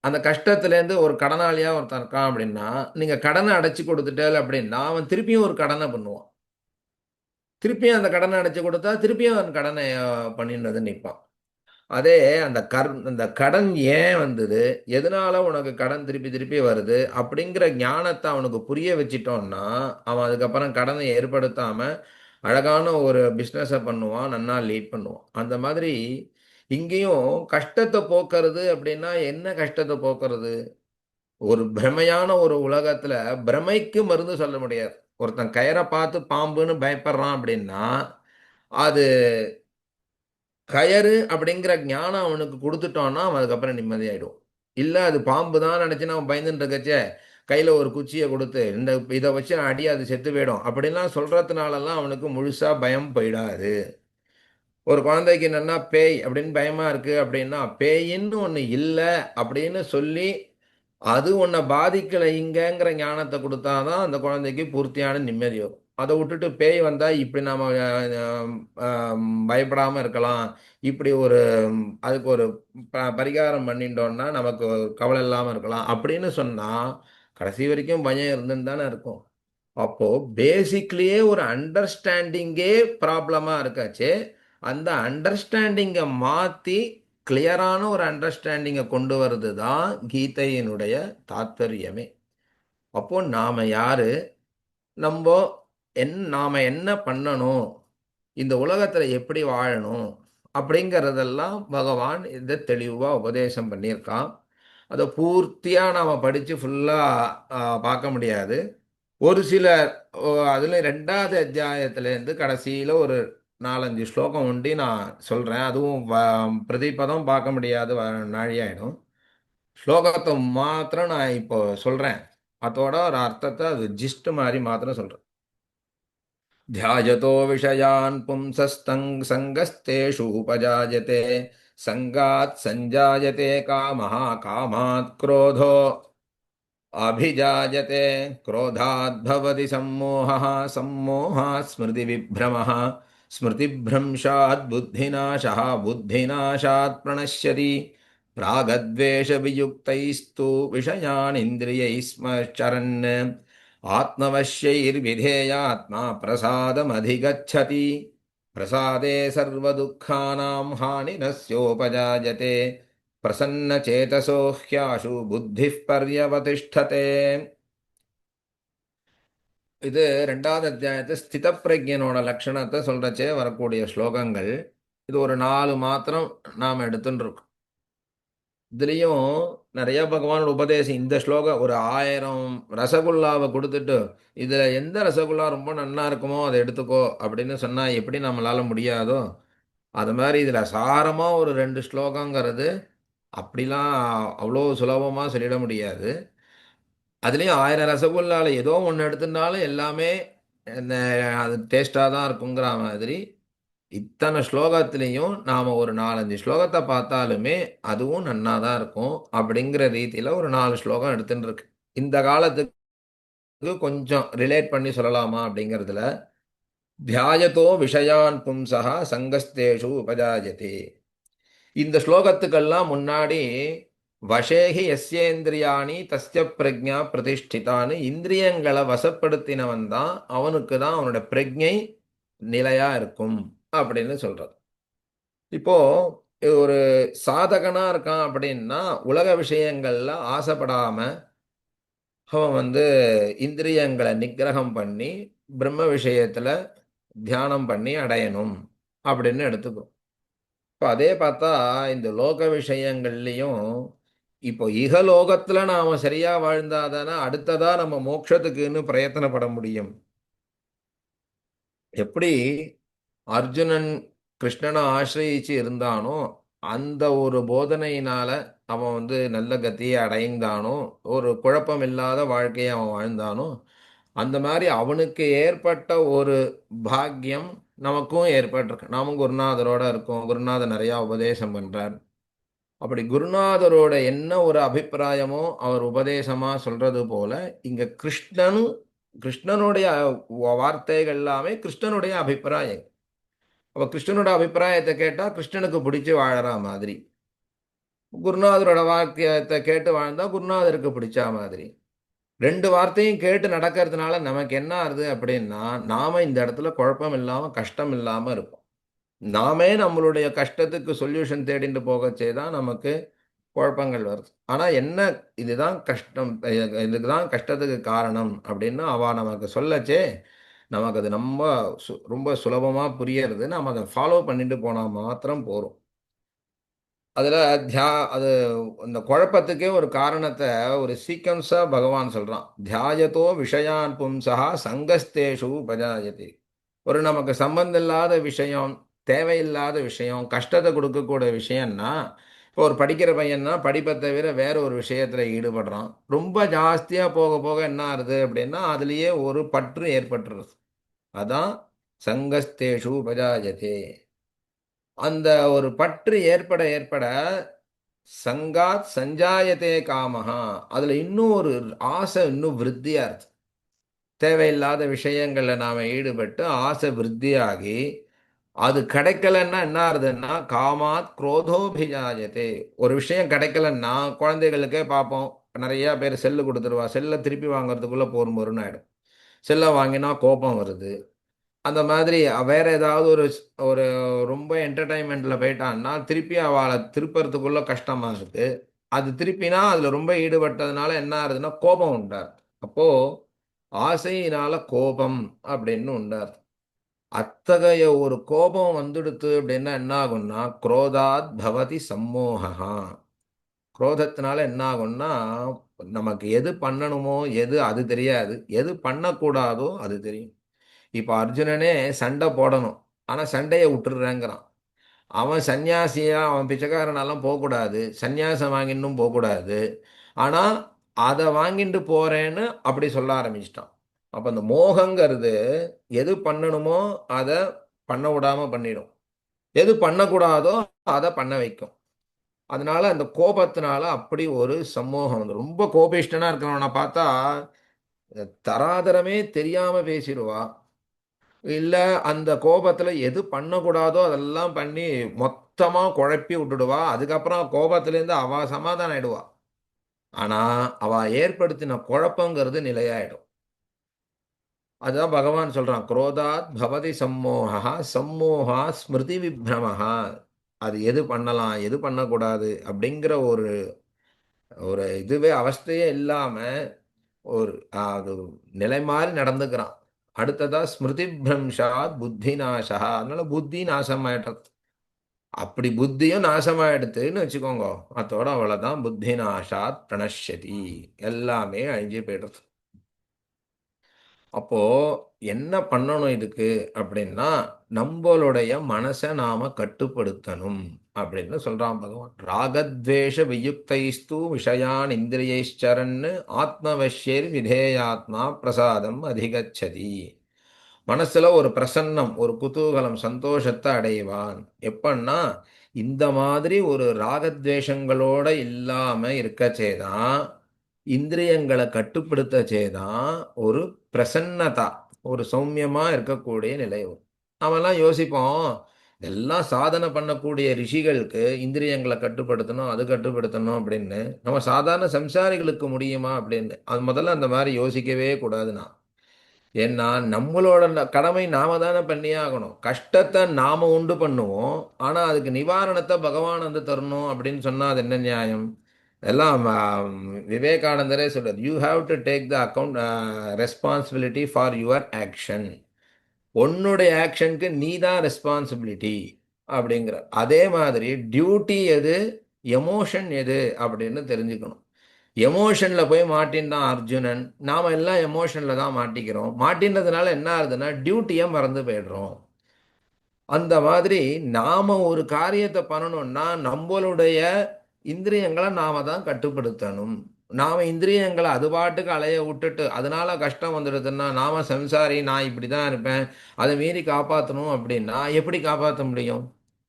அந்த கஷ்டத்துலேருந்து ஒரு கடனாளியா ஒருத்தன் இருக்கான் அப்படின்னா, நீங்க கடனை அடைச்சு கொடுத்துட்டேல் அப்படின்னா, அவன் திருப்பியும் ஒரு கடனை பண்ணுவான். திருப்பியும் அந்த கடனை அடைச்சு கொடுத்தா, திருப்பியும் அவன் கடனை பண்ணின்னு வந்து நிற்பான். அதே அந்த கடன் ஏன் வந்தது? எதனால உனக்கு கடன் திருப்பி திருப்பி வருது? அப்படிங்கிற ஞானத்தை அவனுக்கு புரிய வச்சிட்டோம்னா, அவன் அதுக்கப்புறம் கடனை ஏற்படுத்தாம அழகான ஒரு பிஸ்னஸை பண்ணுவான், நன்னா லீட் பண்ணுவான். அந்த மாதிரி இங்கேயும் கஷ்டத்தை போக்குறது அப்படின்னா என்ன கஷ்டத்தை போக்குறது? ஒரு பிரமையான ஒரு உலகத்துல பிரமைக்கு மருந்து சொல்ல முடியாது. ஒருத்தன் கயரை பார்த்து பாம்புன்னு பயப்படுறான் அப்படின்னா, அது கயறு அப்படிங்கிற ஞானம் அவனுக்கு குடுத்துட்டோம்னா, அவன் அதுக்கப்புறம் நிம்மதியாயிடுவான். இல்ல அது பாம்பு தான் நெனச்சுன்னு அவன் பயந்துட்டு இருக்கச்சே, கையில ஒரு குச்சிய குடுத்து, இத வச்சு அடி அது செத்து போயிடும். அப்படின்லாம் சொல்றதுனாலலாம் அவனுக்கு முழுசா பயம் போயிடாது. ஒரு குழந்தைக்கு என்னன்னா பேய் அப்படின்னு பயமா இருக்கு அப்படின்னா, பேயின்னு ஒண்ணு இல்ல அப்படின்னு சொல்லி, அது உன்ன பாதிக்கல இங்கங்கிற ஞானத்த குடுத்தா தான் அந்த குழந்தைக்கு பூர்த்தியான நிம்மதி வரும். அதை விட்டுட்டு பேய் வந்தா இப்படி நாம பயப்படாம இருக்கலாம். இப்படி ஒரு அதுக்கு ஒரு பரிகாரம் பண்ணிட்டோம்னா நமக்கு கவலை இல்லாம இருக்கலாம் அப்படின்னு சொன்னா கடைசி வரைக்கும் பயம் இருந்துன்னு தானே இருக்கும். அப்போ பேசிக்லயே ஒரு அண்டர்ஸ்டாண்டிங்கே ப்ராப்ளமா இருக்காச்சு. அந்த அண்டர்ஸ்டாண்டிங்கை மாத்தி கிளியரான ஒரு அண்டர்ஸ்டாண்டிங்கை கொண்டு வர்றது தான் கீதையினுடைய தாத்பரியமே. அப்போ நாம யாரு, நம்ம நாம என்ன பண்ணணும், இந்த உலகத்துல எப்படி வாழணும் அப்படிங்கிறதெல்லாம் பகவான் இதை தெளிவா உபதேசம் பண்ணியிருக்கான். அதை பூர்த்தியா நாம படிச்சு ஃபுல்லா பார்க்க முடியாது. ஒரு சில அதுல 2வது அத்தியாயத்திலேருந்து கடைசியில ஒரு 4-5 ஸ்லோகம் உண்டி நான் சொல்றேன். அதுவும் பிரதிபதம் பார்க்க முடியாது, நாழியாயிடும். ஸ்லோகத்தை மாத்திரம் நான் இப்போ சொல்றேன். அதோட ஒரு அர்த்தத்தை அது ஜிஸ்ட் மாதிரி மாத்திரம் சொல்றேன். ध्यायतो विषयान् पुंसस्तङ् सङ्गस्तेषु उपजायते सङ्गात् सञ्जायते कामः कामात् क्रोधो अभिजायते क्रोधाद्भवति सम्मोहः सम्मोहात् स्मृतिविभ्रमः स्मृतिभ्रंशात् बुद्धिनाशः बुद्धिनाशात् प्रणश्यति प्रागद्वेषवियुक्तैस्तु विषयान् इन्द्रियैः स्मश्चरन् आत्मवश्यैर्विधेयात्मा प्रसादमधिगच्छति प्रसादे सर्वदुःखानां हानिनस्योपजायते प्रसन्नचेतसो ह्याशु புத்திः பர்யவதிஷ்டதே. இது 2வது அத்தியாயத்தை ஸ்தித பிரஜனோட லட்சணத்தை சொல்றச்சே வரக்கூடிய ஸ்லோகங்கள். இது ஒரு 4 மாத்திரம் நாம் எடுத்துட்டு இருக்கோம். இதுலேயும் நிறைய பகவானோட உபதேசம். இந்த ஸ்லோகம் ஒரு 1000 ரசகுல்லாவை கொடுத்துட்டு இதில் எந்த ரசகுல்லா ரொம்ப நன்னா இருக்குமோ அதை எடுத்துக்கோ அப்படின்னு சொன்னால் எப்படி நம்மளால முடியாதோ அது மாதிரி இதில் சாரமாக ஒரு 2 ஸ்லோகங்கிறது அப்படிலாம் அவ்வளோ சுலபமாக சொல்லிட முடியாது. அதுலேயும் 1000 ரசகுல்லால ஏதோ ஒன்று எடுத்துட்டாலும் எல்லாமே இந்த அது டேஸ்டாக தான் இருக்குங்கிற மாதிரி இத்தனை ஸ்லோகத்திலையும் நாம் ஒரு 4-5 ஸ்லோகத்தை பார்த்தாலுமே அதுவும் நன்னா தான் இருக்கும் அப்படிங்கிற ரீதியில் ஒரு 4 ஸ்லோகம் எடுத்துட்டு இருக்கு. இந்த காலத்துக்கு கொஞ்சம் ரிலேட் பண்ணி சொல்லலாமா அப்படிங்கிறதுல தியாயத்தோ விஷயான் பும்சா சங்கஸ்தேஷு உபஜாயதே. இந்த ஸ்லோகத்துக்கெல்லாம் முன்னாடி வசேகி எஸ்யேந்திரியாணி தஸ்ய பிரஜா பிரதிஷ்டிதான்னு இந்திரியங்களை வசப்படுத்தினவன் தான் அவனுக்கு தான் அவனோட பிரஜை நிலையா இருக்கும் அப்படின்னு சொல்றது. இப்போ ஒரு சாதகனா இருக்கான் அப்படின்னா உலக விஷயங்கள்ல ஆசைப்படாம அவன் இந்திரியங்களை நிக்கிரகம் பண்ணி பிரம்ம விஷயத்துல தியானம் பண்ணி அடையணும் அப்படின்னு எடுத்துக்கிறோம். இப்போ அதே பார்த்தா இந்த லோக விஷயங்கள்லையும் இப்போ இகலோகத்துல நாம சரியா வாழ்ந்தாதானே அடுத்ததா நம்ம மோட்சத்துக்குன்னு பிரயத்தனப்பட முடியும். எப்படி அர்ஜுனன் கிருஷ்ணனை ஆசிரியிச்சு இருந்தானோ அந்த ஒரு போதனையினால அவன் நல்ல கத்தியை அடைந்தானோ ஒரு குழப்பம் இல்லாத வாழ்க்கையை அவன் வாழ்ந்தானோ அந்த மாதிரி அவனுக்கு ஏற்பட்ட ஒரு பாக்கியம் நமக்கும் ஏற்பட்டிருக்கு. நாமும் குருநாதரோட இருக்கோம். குருநாதர் நிறையா உபதேசம் பண்றார். அப்படி குருநாதரோட என்ன ஒரு அபிப்பிராயமோ அவர் உபதேசமா சொல்றது போல இங்க கிருஷ்ணனுடைய வார்த்தைகள் எல்லாமே கிருஷ்ணனுடைய அபிப்பிராயம். அப்ப கிருஷ்ணனோட அபிப்பிராயத்தை கேட்டா கிருஷ்ணனுக்கு பிடிச்சு வாழற மாதிரி, குருநாதரோட வாக்கியத்தை கேட்டு வாழ்ந்தா குருநாதருக்கு பிடிச்ச மாதிரி. 2 வார்த்தையும் கேட்டு நடக்கிறதுனால நமக்கு என்ன ஆகுது அப்படின்னா நாம இந்த இடத்துல குழப்பம் இல்லாம கஷ்டம் இல்லாம இருப்போம். நாமே நம்மளுடைய கஷ்டத்துக்கு சொல்யூஷன் தேடிட்டு போகச்சே தான் நமக்கு குழப்பங்கள் வருது. ஆனா என்ன இதுதான் கஷ்டம், இதுதான் கஷ்டத்துக்கு காரணம் அப்படின்னு அவ நமக்கு சொல்லச்சே நமக்கு அது ரொம்ப சுலபமா புரியறது. நாம அதை ஃபாலோ பண்ணிட்டு போனா மாத்திரம் போறோம். அதுல அது இந்த குழப்பத்துக்கே ஒரு காரணத்தை ஒரு சீக்வன்ஸா பகவான் சொல்றான். தியாயத்தோ விஷயான் பும்சா சங்கஸ்தேஷு உபஜாயதே. ஒரு நமக்கு சம்பந்தம் இல்லாத விஷயம், தேவையில்லாத விஷயம், கஷ்டத்தை கொடுக்கக்கூடிய விஷயம்னா இப்போ ஒரு படிக்கிற பையன்னா படிப்பை தவிர வேற ஒரு விஷயத்துல ஈடுபடுறான். ரொம்ப ஜாஸ்தியா போக போக என்ன ஆகுது அப்படின்னா அதுலயே ஒரு பற்று ஏற்பட்டுருது. அதான் சங்கஸ்தேஷு உபஜாயதே. அந்த ஒரு பற்று ஏற்பட ஏற்பட சங்காத் சஞ்சாயத்தே காமஹா, அதுல இன்னும் ஒரு ஆசை இன்னும் விருத்தியா இருக்கு. தேவையில்லாத விஷயங்களில் நாம் ஈடுபட்டு ஆசை விருத்தியாகி அது கிடைக்கலன்னா என்ன ஆகுதுன்னா காமாத் குரோதோபிஜாயத்தே. ஒரு விஷயம் கிடைக்கலன்னா குழந்தைகளுக்கே பார்ப்போம், நிறைய பேர் செல்லு கொடுத்துருவா, செல்லை திருப்பி வாங்குறதுக்குள்ள போரும் போருன்னு ஆயிடும். செல்லை வாங்கினா கோபம் வருது. அந்த மாதிரி வேற ஏதாவது ஒரு ரொம்ப என்டர்டைன்மெண்ட்ல போயிட்டான்னா திருப்பி அவளை திருப்பறதுக்குள்ள கஷ்டமா இருக்கு. அது திருப்பினா அதுல ரொம்ப ஈடுபட்டதுனால என்ன ஆகுதுன்னா கோபம் உண்டாரு. அப்போ ஆசையினால கோபம் அப்படின்னு உண்டாரு. அத்தகைய ஒரு கோபம் வந்துடுத்து அப்படின்னா என்ன ஆகும்னா குரோதாத் பவதி சம்மோகா. குரோதத்தினால என்ன ஆகும்னா நமக்கு எது பண்ணணுமோ எது அது தெரியாது, எது பண்ணக்கூடாதோ அது தெரியும். இப்ப அர்ஜுனனே சண்டை போடணும், ஆனா சண்டையை விட்டுடுறேங்கிறான். அவன் சன்னியாசியா, அவன் பிச்சைக்காரனெல்லாம் போகக்கூடாது, சன்னியாசம் வாங்கின்னும் போகக்கூடாது. ஆனா அதை வாங்கிட்டு போறேன்னு அப்படி சொல்ல ஆரம்பிச்சிட்டான். அப்ப அந்த மோகங்கிறது எது பண்ணணுமோ அதை பண்ண விடாம பண்ணிடும், எது பண்ணக்கூடாதோ அதை பண்ண வைக்கும். அதனால அந்த கோபத்தினால அப்படி ஒரு சம்மோகம் வந்து ரொம்ப கோபிஷ்டனா இருக்கிறவனை பார்த்தா தராதரமே தெரியாம பேசிடுவா. இல்ல அந்த கோபத்துல எது பண்ணக்கூடாதோ அதெல்லாம் பண்ணி மொத்தமா குழப்பி விட்டுடுவா. அதுக்கப்புறம் கோபத்துல இருந்து அவ சமாதானம் ஆயிடுவா. ஆனா அவ ஏற்படுத்தின குழப்பங்கிறது நிலையாயிடும். அதான் பகவான் சொல்றான், குரோதாத் பவதி சம்மோகா சம்மோகா ஸ்மிருதி விப்ரமஹா. அது எது பண்ணலாம் எது பண்ணக்கூடாது அப்படிங்கிற ஒரு ஒரு இதுவே அவஸ்தையே இல்லாம ஒரு அது நிலை மாறி நடந்துக்கிறான். அடுத்ததா ஸ்மிருதி பிரம்ஷாத் புத்தி நாசா. அதனால புத்தி நாசமாயிட்டது. அப்படி புத்தியும் நாசமாயிடுத்துன்னு வச்சுக்கோங்க, அதோட அவ்வளவுதான். புத்தி நாசாத் பிரணஷ்யதி. எல்லாமே அழிஞ்சு போயிடுறது. அப்போ என்ன பண்ணணும் இதுக்கு அப்படின்னா நம்மளுடைய மனசை நாம கட்டுப்படுத்தணும் அப்படின்னு சொல்றான் பகவான். ராகத்வேஷ வியுக்தைஸ்து விஷயான் இந்திரியைச்சரன்னு ஆத்மவஷ்யர் விதேயாத்மா பிரசாதம் அதிகச்சதி. மனசுல ஒரு பிரசன்னம், ஒரு குதூகலம், சந்தோஷத்தை அடைவான். எப்பன்னா இந்த மாதிரி ஒரு ராகத்வேஷங்களோட இல்லாம இருக்கச்சேதான், இந்திரியங்களை கட்டுப்படுத்தச்சேதான் ஒரு பிரசன்னதா, ஒரு சௌமியமா இருக்கக்கூடிய நிலை வரும். நாமெல்லாம் யோசிப்போம், எல்லாம் சாதனை பண்ணக்கூடிய ரிஷிகளுக்கு இந்திரியங்களை கட்டுப்படுத்தணும், அது கட்டுப்படுத்தணும் அப்படின்னு. நம்ம சாதாரண சம்சாரிகளுக்கு முடியுமா அப்படின்னு அது முதல்ல அந்த மாதிரி யோசிக்கவே கூடாதுண்ணா. ஏன்னா நம்மளோட கடமை நாம தானே பண்ணியே ஆகணும். கஷ்டத்தை நாம உண்டு பண்ணுவோம், ஆனா அதுக்கு நிவாரணத்தை பகவான் வந்து தரணும் அப்படின்னு சொன்னா அது என்ன நியாயம்? எல்லாம் விவேகானந்தரே சொல்றாரு, you have to take the account responsibility for your action. உன்னுடைய ஆக்ஷனுக்கு நீ தான் ரெஸ்பான்சிபிலிட்டி அப்படிங்கிற. அதே மாதிரி டியூட்டி எது, எமோஷன் எது அப்படின்னு தெரிஞ்சுக்கணும். எமோஷன்ல போய் மாட்டின்தான் அர்ஜுனன். நாம எல்லாம் எமோஷன்ல தான் மாட்டிக்கிறோம். மாட்டின்றதுனால என்ன ஆகுதுன்னா டியூட்டியை மறந்து போயிடுறோம். அந்த மாதிரி நாம ஒரு காரியத்தை பண்ணணும்னா நம்மளுடைய இந்திரியங்களை நாம தான் கட்டுப்படுத்தணும். நாம இந்திரியங்களை அது பாட்டுக்கு அலைய விட்டுட்டு அதனால கஷ்டம் வந்துடுதுன்னா நாம சம்சாரி, நான் இப்படிதான் இருப்பேன், அதை மீறி காப்பாற்றணும் அப்படின்னா எப்படி காப்பாற்ற முடியும்?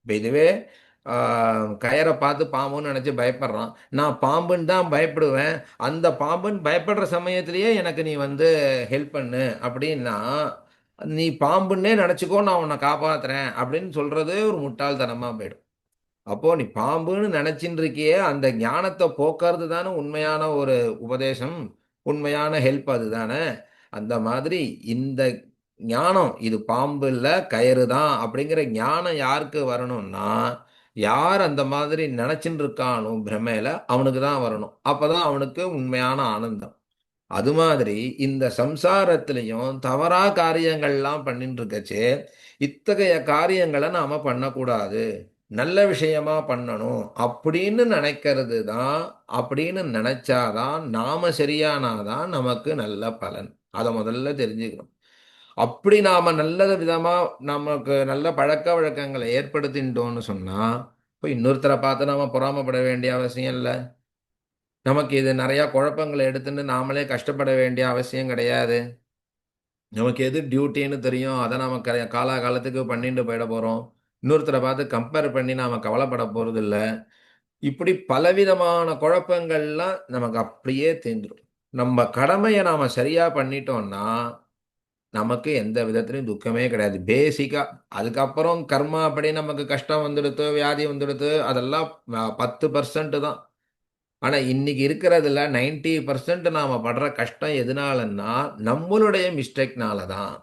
இப்ப இதுவே கயரை பார்த்து பாம்புன்னு நினைச்சு பயப்படுறான். நான் பாம்புன்னு தான் பயப்படுவேன், அந்த பாம்புன்னு பயப்படுற சமயத்திலேயே எனக்கு நீ வந்து ஹெல்ப் பண்ணு அப்படின்னா, நீ பாம்புன்னே நினைச்சுக்கோ, நான் உன்னை காப்பாத்துறேன் அப்படின்னு சொல்றது ஒரு முட்டாள்தனமா போயிடும். அப்போ நீ பாம்புன்னு நினைச்சின்னு இருக்கியே, அந்த ஞானத்தை போக்குறது தானே உண்மையான ஒரு உபதேசம், உண்மையான ஹெல்ப் அதுதானே. அந்த மாதிரி இந்த ஞானம் இது பாம்பு இல்ல கயிறு தான் அப்படிங்கிற ஞானம் யாருக்கு வரணும்னா, யார் அந்த மாதிரி நினைச்சின்னு இருக்கானோ பிரமையில அவனுக்கு தான் வரணும். அப்பதான் அவனுக்கு உண்மையான ஆனந்தம். அது மாதிரி இந்த சம்சாரத்திலையும் தவறா காரியங்கள்லாம் பண்ணிட்டு இருக்கச்சே, இத்தகைய காரியங்களை நாம பண்ணக்கூடாது, நல்ல விஷயமா பண்ணணும் அப்படின்னு நினைக்கிறது தான். அப்படின்னு நினைச்சாதான், நாம சரியானாதான் நமக்கு நல்ல பலன். அதை முதல்ல தெரிஞ்சுக்கணும். அப்படி நாம நல்ல விதமா நமக்கு நல்ல பழக்க வழக்கங்களை ஏற்படுத்திட்டோம்னு சொன்னா, இப்போ இன்னொருத்தரை பார்த்து நாம பொறாமைப்பட வேண்டிய அவசியம் இல்லை. நமக்கு இது நிறைய குழப்பங்களை எடுத்துன்னு நாமளே கஷ்டப்பட வேண்டிய அவசியம் கிடையாது. நமக்கு எது டியூட்டின்னு தெரியும், அதை நாம காலாகாலத்துக்கு பண்ணிட்டு போயிட போறோம். இன்னொருத்தரை பார்த்து கம்பேர் பண்ணி நாம கவலைப்பட போறது இல்ல. இப்படி பலவிதமான குழப்பங்கள்லாம் நமக்கு அப்படியே தீர்ந்துடும். நம்ம கடமையை நாம சரியா பண்ணிட்டோம்னா நமக்கு எந்த விதத்திலையும் துக்கமே கிடையாது பேசிக்கா. அதுக்கப்புறம் கர்மா அப்படி நமக்கு கஷ்டம் வந்துடுத்து, வியாதி வந்துடுத்து, அதெல்லாம் 10% தான். ஆனா இன்னைக்கு இருக்கிறதுல 90% நாம படுற கஷ்டம் எதனாலன்னா நம்மளுடைய மிஸ்டேக்னால தான்.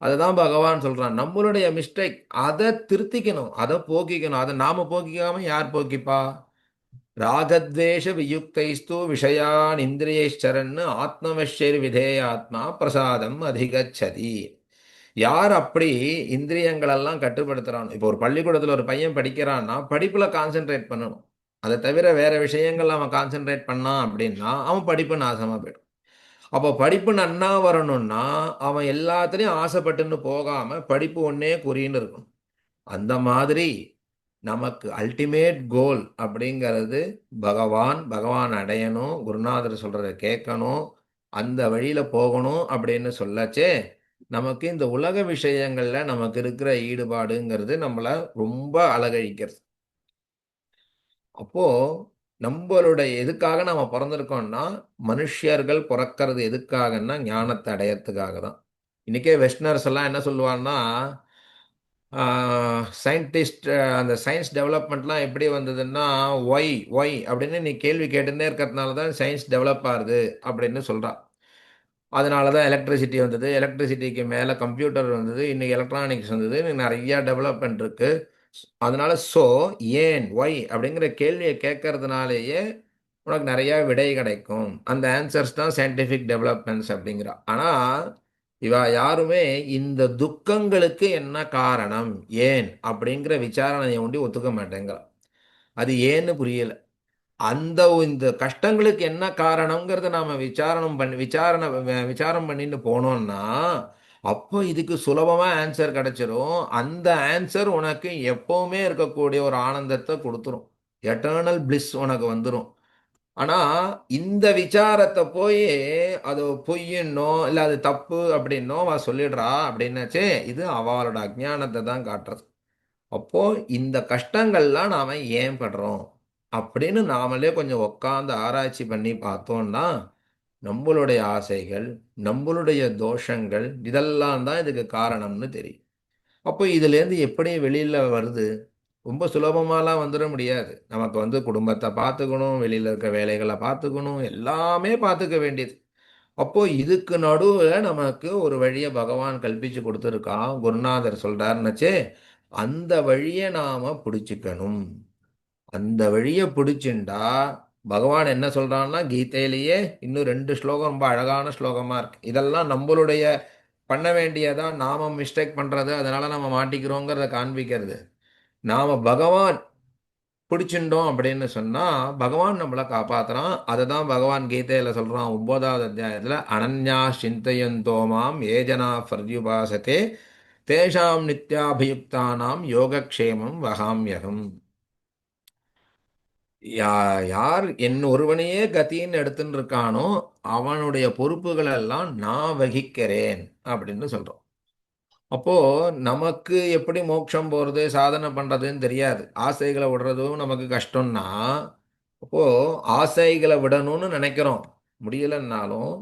அதுதான் பகவான் சொல்றான். நம்மளுடைய மிஸ்டேக். அதை திருத்திக்கணும், அதை போக்கிக்கணும். அதை நாம போக்கிக்காம யார் போக்கிப்பா? ராகத்வேஷ வியுக்தைஸ்து விஷயான் இந்திரியைச்சரன்னு ஆத்மவஷ்யர் விதேயாத்மா பிரசாதம் அதிகச்சதி. யார் அப்படி இந்திரியங்களெல்லாம் கட்டுப்படுத்துறான்? இப்போ ஒரு பள்ளிக்கூடத்தில் ஒரு பையன் படிக்கிறான்னா படிப்புல கான்சென்ட்ரேட் பண்ணணும். அதை தவிர வேற விஷயங்கள் அவன் கான்சென்ட்ரேட் பண்ணான் அப்படின்னா அவன் படிப்பு நாசமா போயிடும். அப்போ படிப்பு நன்னா வரணும்னா அவன் எல்லாத்துலயும் ஆசைப்பட்டுன்னு போகாம படிப்பு ஒன்னே குறின்னு இருக்கணும். அந்த மாதிரி நமக்கு அல்டிமேட் கோல் அப்படிங்கிறது பகவான். பகவான் அடையணும், குருநாதர் சொல்றதை கேட்கணும், அந்த வழியில போகணும் அப்படின்னு சொல்லச்சே நமக்கு இந்த உலக விஷயங்கள்ல நமக்கு இருக்கிற ஈடுபாடுங்கிறது நம்மள ரொம்ப அழகழிக்கிறது. அப்போ நம்மளுடைய எதுக்காக நாம பிறந்திருக்கோம்னா மனுஷர்கள் பிறக்கிறது எதுக்காகன்னா ஞானத்தை அடையறதுக்காக தான். இன்னைக்கே வெஸ்டர்னர்ஸ் எல்லாம் என்ன சொல்லுவாங்கன்னா சயின்டிஸ்ட் அந்த சயின்ஸ் டெவலப்மெண்ட்லாம் எப்படி வந்ததுன்னா ஒய் ஒய் அப்படின்னு நீ கேள்வி கேட்டுன்னே இருக்கிறதுனால தான் சயின்ஸ் டெவலப் ஆகுது அப்படின்னு சொல்கிறான். அதனால தான் எலக்ட்ரிசிட்டி வந்தது, எலக்ட்ரிசிட்டிக்கு மேலே கம்ப்யூட்டர் வந்தது, இன்னைக்கு எலக்ட்ரானிக்ஸ் வந்தது, இன்னைக்கு நிறையா டெவலப்மெண்ட் இருக்கு. அதனால ஏன் ஒய் அப்படிங்கிற கேள்வியை கேட்கறதுனாலேயே உனக்கு நிறைய விடை கிடைக்கும். அந்த ஆன்சர்ஸ் தான் சயின்டிஃபிக் டெவலப்மெண்ட்ஸ் அப்படிங்கிறா. ஆனால் இவ யாருமே இந்த துக்கங்களுக்கு என்ன காரணம், ஏன் அப்படிங்கிற விசாரணையை ஒண்டி ஒத்துக்க மாட்டேங்கிறா. அது ஏன்னு புரியல. அந்த இந்த கஷ்டங்களுக்கு என்ன காரணம்ங்கிறத நாம விசாரம் பண்ணிட்டு போனோம்னா அப்போ இதுக்கு சுலபமா ஆன்சர் கிடைச்சிரும். அந்த ஆன்சர் உனக்கு எப்பவுமே இருக்கக்கூடிய ஒரு ஆனந்தத்தை கொடுத்துரும். எட்டர்னல் பிளிஸ் உனக்கு வந்துடும். ஆனா இந்த விசாரத்தை போய் அது பொய்யன்னோ இல்ல அது தப்பு அப்படின்னோ அவ சொல்லிடுறா அப்படின்னாச்சே இது அவளோட அஜ்ஞானத்தை தான் காட்டுறது. அப்போ இந்த கஷ்டங்கள்லாம் நாம ஏன் படுறோம் அப்படின்னு நாமளே கொஞ்சம் உட்காந்து ஆராய்ச்சி பண்ணி பார்த்தோம்னா நம்மளுடைய ஆசைகள், நம்மளுடைய தோஷங்கள் இதெல்லாம் தான் இதுக்கு காரணம்னு தெரியும். அப்போ இதுலேருந்து எப்படி வெளியில வருது? ரொம்ப சுலபமாலாம் வந்துட முடியாது. நமக்கு குடும்பத்தை பார்த்துக்கணும், வெளியில இருக்க வேலைகளை பார்த்துக்கணும், எல்லாமே பார்த்துக்க வேண்டியது. அப்போ இதுக்கு நடுவுல நமக்கு ஒரு வழியை பகவான் கல்பிச்சு கொடுத்துருக்கான். குருநாதர் சொல்றாருன்னுச்சே அந்த வழியை நாம பிடிச்சுக்கணும். அந்த வழியை பிடிச்சுண்டா பகவான் என்ன சொல்றான்னா கீதையிலேயே இன்னும் 2 ஸ்லோகம் ரொம்ப அழகான ஸ்லோகமா இருக்கு. இதெல்லாம் நம்மளுடைய பண்ண வேண்டியதா நாம மிஸ்டேக் பண்றது, அதனால நம்ம மாட்டிக்கிறோங்கிறத காண்பிக்கிறது. நாம பகவான் பிடிச்சிட்டோம் அப்படின்னு சொன்னா பகவான் நம்மளை காப்பாத்துறான். அதை தான் பகவான் கீதையில சொல்றான் 9வது அத்தியாயத்துல அனன்யா சிந்தையந்தோமாம் ஏஜனா பர்யுபாசத்தே தேஷாம் நித்யாபியுக்தானாம் யோகக்ஷேமம் வகாம்யகம். யார் என் ஒருவனையே கத்தின்னு எடுத்துன்னு இருக்கானோ அவனுடைய பொறுப்புகள் எல்லாம் நான் வகிக்கிறேன் அப்படின்னு சொல்றோம். அப்போ நமக்கு எப்படி மோட்சம் போறது சாதனை பண்றதுன்னு தெரியாது. ஆசைகளை விடுறதும் நமக்கு கஷ்டம்னா அப்போ ஆசைகளை விடணும்னு நினைக்கிறோம், முடியலன்னாலும்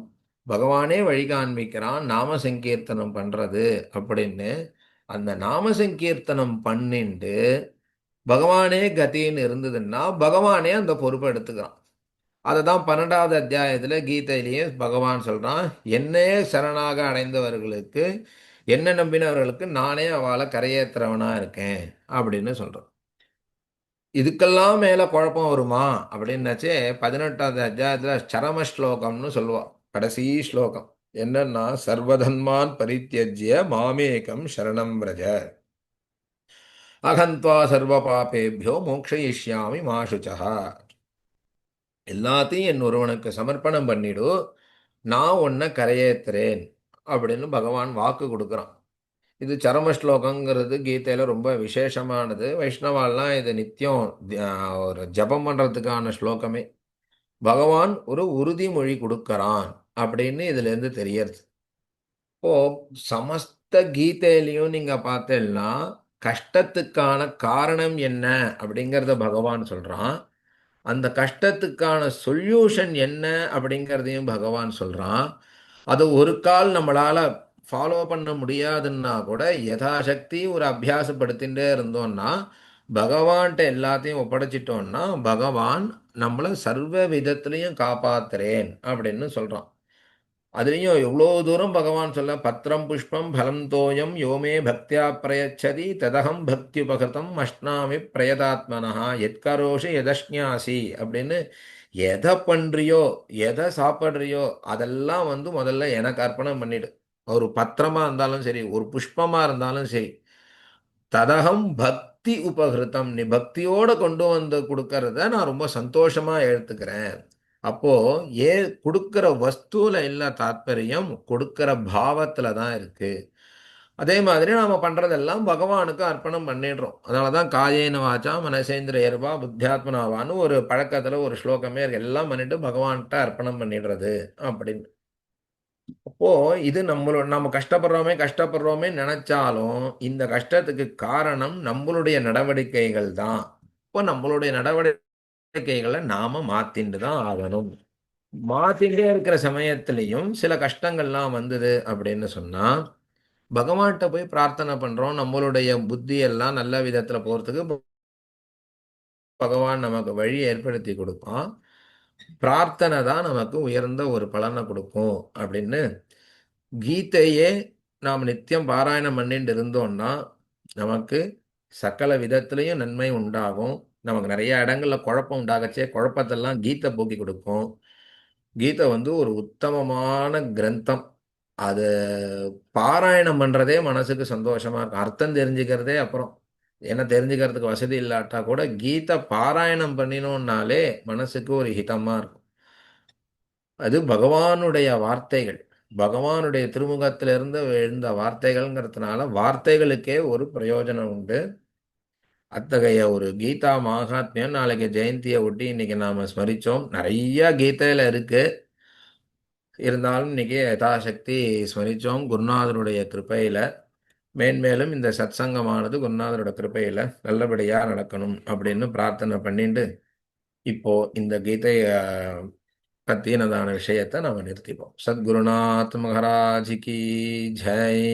பகவானே வழி காண்பிக்கிறான் நாம சங்கீர்த்தனம் பண்றது அப்படின்னு. அந்த நாம சங்கீர்த்தனம் பண்ணிண்டு பகவானே கத்தின்னு இருந்ததுன்னா பகவானே அந்த பொறுப்பை எடுத்துக்கிறான். அதை தான் 12வது அத்தியாயத்தில் கீதையிலேயே பகவான் சொல்றான், என்னே சரணாக அடைந்தவர்களுக்கு என்ன நம்பினவர்களுக்கு நானே அவளை கரையேற்றுறவனா இருக்கேன் அப்படின்னு சொல்றான். இதுக்கெல்லாம் மேல குழப்பம் வருமா அப்படின்னாச்சே 18வது அத்தியாயத்துல சரம ஸ்லோகம்னு சொல்லுவா. கடைசி ஸ்லோகம் என்னன்னா சர்வதன்மான் பரித்தியஜ்ய மாமேகம் சரணம் பிரஜ அகந்த்வா சர்வ பாபேபியோ மோக்ஷயிஷ்யாமி மாசுச்சா. எல்லாத்தையும் என் ஒருவனுக்கு சமர்ப்பணம் பண்ணிடு, நான் உன்னை கரையேத்துறேன் அப்படின்னு பகவான் வாக்கு கொடுக்குறான். இது சரம ஸ்லோகங்கிறது கீதையில ரொம்ப விசேஷமானது. வைஷ்ணவாலாம் இது நித்தியம் ஒரு ஜபம் பண்றதுக்கான ஸ்லோகமே. பகவான் ஒரு உறுதிமொழி கொடுக்கறான் அப்படின்னு இதுல இருந்து தெரியறது. இப்போ சமஸ்த கீதையிலையும் நீங்க பார்த்தேன்னா கஷ்டத்துக்கான காரணம் என்ன அப்படிங்கிறத பகவான் சொல்றான். அந்த கஷ்டத்துக்கான சொல்யூஷன் என்ன அப்படிங்கிறதையும் பகவான் சொல்றான். அது ஒரு கால் நம்மளால ஃபாலோ பண்ண முடியாதுன்னா கூட யதாசக்தி ஒரு அபியாசப்படுத்திகிட்டே இருந்தோம்னா பகவான்கிட்ட எல்லாத்தையும் ஒப்படைச்சிட்டோம்னா பகவான் நம்மளை சர்வ விதத்திலையும் காப்பாத்துறேன் அப்படின்னு சொல்றான். அதுலேயும் எவ்வளோ தூரம் பகவான் சொல்ல பத்திரம் புஷ்பம் பலம் தோயம் யோமே பக்தியா பிரயச்சதி ததகம் பக்தி உபகிருதம் அஷ்னாமி பிரயதாத்மனஹா எத்கரோஷி எதஷ்ஞாசி அப்படின்னு எதை பண்றியோ எதை சாப்பிட்றியோ அதெல்லாம் வந்து முதல்ல எனக்கு அர்ப்பணம் பண்ணிடு. ஒரு பத்திரமா இருந்தாலும் சரி ஒரு புஷ்பமா இருந்தாலும் சரி ததகம் பக்தி உபகிருதம் நீ பக்தியோட கொண்டு வந்து கொடுக்கறத நான் ரொம்ப சந்தோஷமா எடுத்துக்கிறேன். அப்போ ஏன் கொடுக்கிற வஸ்துல இல்ல தாத்பரியம் கொடுக்கிற பாவத்துல தான் இருக்கு. அதே மாதிரி நாம பண்றதெல்லாம் பகவானுக்கு அர்ப்பணம் பண்ணிடுறோம். அதனாலதான் காயேன வாச்சா மனசேந்திரியர்வா புத்தியாத்மனாவான்னு ஒரு பழக்கத்துல ஒரு ஸ்லோகமே இருக்கு. எல்லாம் பண்ணிட்டு பகவான்கிட்ட அர்ப்பணம் பண்ணிடுறது அப்படின்னு. அப்போ இது நம்ம கஷ்டப்படுறோமே நினைச்சாலும் இந்த கஷ்டத்துக்கு காரணம் நம்மளுடைய நடவடிக்கைகள் தான். இப்போ நம்மளுடைய நடவடிக்கைகளை நாம மாத்திண்டு தான் ஆகணும். மாத்திட்டே இருக்கிற சமயத்திலையும் சில கஷ்டங்கள்லாம் வந்தது அப்படின்னு சொன்னா பகவான்கிட்ட போய் பிரார்த்தனை பண்றோம். நம்மளுடைய புத்தி எல்லாம் நல்ல விதத்துல போறதுக்கு பகவான் நமக்கு வழி ஏற்படுத்தி கொடுப்பான். பிரார்த்தனை தான் நமக்கு உயர்ந்த ஒரு பலனை கொடுக்கும் அப்படின்னு கீதையே நாம் நித்தியம் பாராயணம் பண்ணிட்டு இருந்தோம்னா நமக்கு சகல விதத்திலையும் நன்மை உண்டாகும். நமக்கு நிறைய இடங்கள்ல குழப்பம் உண்டாகச்சே குழப்பத்தெல்லாம் கீதை போக்கி கொடுக்கும். கீதை வந்து ஒரு உத்தமமான கிரந்தம். அது பாராயணம் பண்றதே மனசுக்கு சந்தோஷமா இருக்கும். அர்த்தம் தெரிஞ்சுக்கிறதே அப்புறம் என்ன தெரிஞ்சுக்கிறதுக்கு வசதி இல்லாட்டா கூட கீதை பாராயணம் பண்ணினோம்னாலே மனசுக்கு ஒரு ஹிதமா இருக்கும். அது பகவானுடைய வார்த்தைகள். பகவானுடைய திருமுகத்திலிருந்து எழுந்த வார்த்தைகள்ங்கிறதுனால வார்த்தைகளுக்கே ஒரு பிரயோஜனம் உண்டு. அத்தகைய ஒரு கீதா மகாத்மியம் நாளைக்கு ஜெயந்தியை ஒட்டி இன்னைக்கு நாம ஸ்மரிச்சோம். நிறைய கீதையில இருக்கு. இருந்தாலும் இன்னைக்கு யதாசக்தி ஸ்மரிச்சோம் குருநாதருடைய கிருபையில. மேன்மேலும் இந்த சத்சங்கமானது குருநாதரோட கிருபையில நல்லபடியா நடக்கணும் அப்படின்னு பிரார்த்தனை பண்ணிட்டு இப்போ இந்த கீதை பத்தினதான விஷயத்தை நாம நிறுத்திப்போம். சத்குருநாத் மகாராஜ் கி ஜெய்.